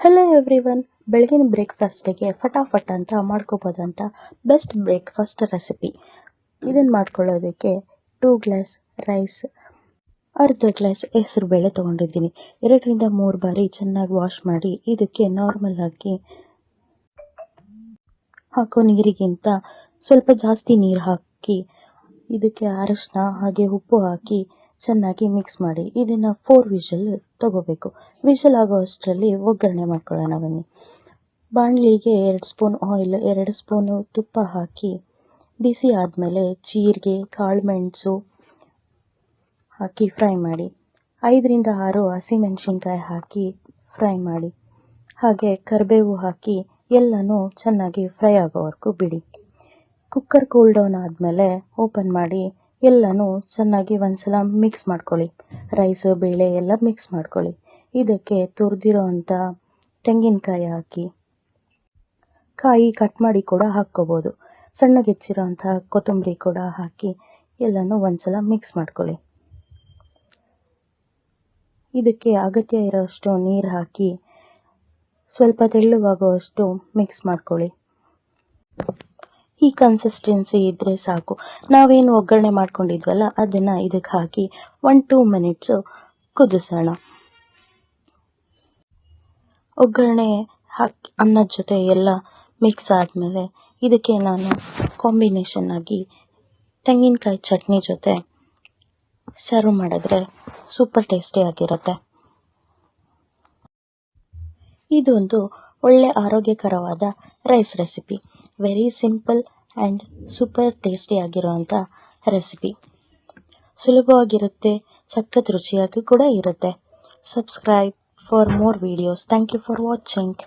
Hello everyone. ಬೆಳಗಿನ ಬ್ರೇಕ್ಫಾಸ್ಟಿಗೆ ಫಟಾಫಟ್ ಅಂತ ಮಾಡ್ಕೋಬೋದಂತ best breakfast recipe. ಇದನ್ನು ಮಾಡ್ಕೊಳ್ಳೋದಕ್ಕೆ 2 ಗ್ಲಾಸ್ ರೈಸ್, ಅರ್ಧ ಗ್ಲಾಸ್ ಹೆಸರು ಬೇಳೆ ತೊಗೊಂಡಿದ್ದೀನಿ. 2ರಿಂದ 3 ಬಾರಿ ಚೆನ್ನಾಗಿ ವಾಶ್ ಮಾಡಿ ಇದಕ್ಕೆ ನಾರ್ಮಲ್ ಆಗಿ ಹಾಕೋ ನೀರಿಗಿಂತ ಸ್ವಲ್ಪ ಜಾಸ್ತಿ ನೀರು ಹಾಕಿ ಇದಕ್ಕೆ ಅರಿಶಿನ ಹಾಗೆ ಉಪ್ಪು ಹಾಕಿ ಚೆನ್ನಾಗಿ ಮಿಕ್ಸ್ ಮಾಡಿ ಇದನ್ನು 4 ವಿಷಲ್ ತಗೋಬೇಕು. ವಿಷಲ್ ಆಗೋ ಅಷ್ಟರಲ್ಲಿ ಒಗ್ಗರಣೆ ಮಾಡ್ಕೊಳ್ಳೋಣ ಬನ್ನಿ. ಬಾಣಲಿಗೆ 2 ಸ್ಪೂನ್ ಆಯಿಲ್, 2 ಸ್ಪೂನು ತುಪ್ಪ ಹಾಕಿ ಬಿಸಿ ಆದಮೇಲೆ ಜೀರಿಗೆ, ಕಾಳುಮೆಣಸು ಹಾಕಿ ಫ್ರೈ ಮಾಡಿ. 5ರಿಂದ 6 ಹಸಿಮೆಣಸಿನ್ಕಾಯಿ ಹಾಕಿ ಫ್ರೈ ಮಾಡಿ. ಹಾಗೆ ಕರಿಬೇವು ಹಾಕಿ ಎಲ್ಲನೂ ಚೆನ್ನಾಗಿ ಫ್ರೈ ಆಗೋವರೆಗೂ ಬಿಡಿ. ಕುಕ್ಕರ್ ಕೂಲ್ ಡೌನ್ ಆದಮೇಲೆ ಓಪನ್ ಮಾಡಿ ಎಲ್ಲನೂ ಚೆನ್ನಾಗಿ ಒಂದ್ಸಲ ಮಿಕ್ಸ್ ಮಾಡ್ಕೊಳ್ಳಿ. ರೈಸ್, ಬೇಳೆ ಎಲ್ಲ ಮಿಕ್ಸ್ ಮಾಡ್ಕೊಳ್ಳಿ. ಇದಕ್ಕೆ ತುರಿದಿರೋ ಅಂಥ ತೆಂಗಿನಕಾಯಿ ಹಾಕಿ, ಕಾಯಿ ಕಟ್ ಮಾಡಿ ಕೂಡ ಹಾಕ್ಕೋಬೋದು. ಸಣ್ಣಗೆ ಹೆಚ್ಚಿರೋ ಅಂಥ ಕೊತ್ತಂಬರಿ ಕೂಡ ಹಾಕಿ ಎಲ್ಲನೂ ಒಂದ್ಸಲ ಮಿಕ್ಸ್ ಮಾಡ್ಕೊಳ್ಳಿ. ಇದಕ್ಕೆ ಅಗತ್ಯ ಇರೋಷ್ಟು ನೀರು ಹಾಕಿ ಸ್ವಲ್ಪ ತೆಳ್ಳಗಾಗುವಷ್ಟು ಮಿಕ್ಸ್ ಮಾಡ್ಕೊಳ್ಳಿ. ಈ ಕನ್ಸಿಸ್ಟೆನ್ಸಿ ಇದ್ದರೆ ಸಾಕು. ನಾವೇನು ಒಗ್ಗರಣೆ ಮಾಡ್ಕೊಂಡಿದ್ವಲ್ಲ ಅದನ್ನು ಇದಕ್ಕೆ ಹಾಕಿ 1-2 ಮಿನಿಟ್ಸು ಕುದಿಸೋಣ. ಒಗ್ಗರಣೆ ಹಾಕಿ ಅನ್ನದ ಜೊತೆ ಎಲ್ಲ ಮಿಕ್ಸ್ ಆದಮೇಲೆ ಇದಕ್ಕೆ ನಾನು ಕಾಂಬಿನೇಷನ್ ಆಗಿ ತೆಂಗಿನಕಾಯಿ ಚಟ್ನಿ ಜೊತೆ ಸರ್ವ್ ಮಾಡಿದ್ರೆ ಸೂಪರ್ ಟೇಸ್ಟಿಯಾಗಿರುತ್ತೆ. ಇದೊಂದು ಒಳ್ಳೆ ಆರೋಗ್ಯಕರವಾದ rice recipe. Very simple and super ಟೇಸ್ಟಿಯಾಗಿರೋವಂಥ ರೆಸಿಪಿ. ಸುಲಭವಾಗಿರುತ್ತೆ, ಸಖತ್ ರುಚಿಯಾಗಿ ಕೂಡ ಇರುತ್ತೆ. Subscribe for more videos. Thank you for watching.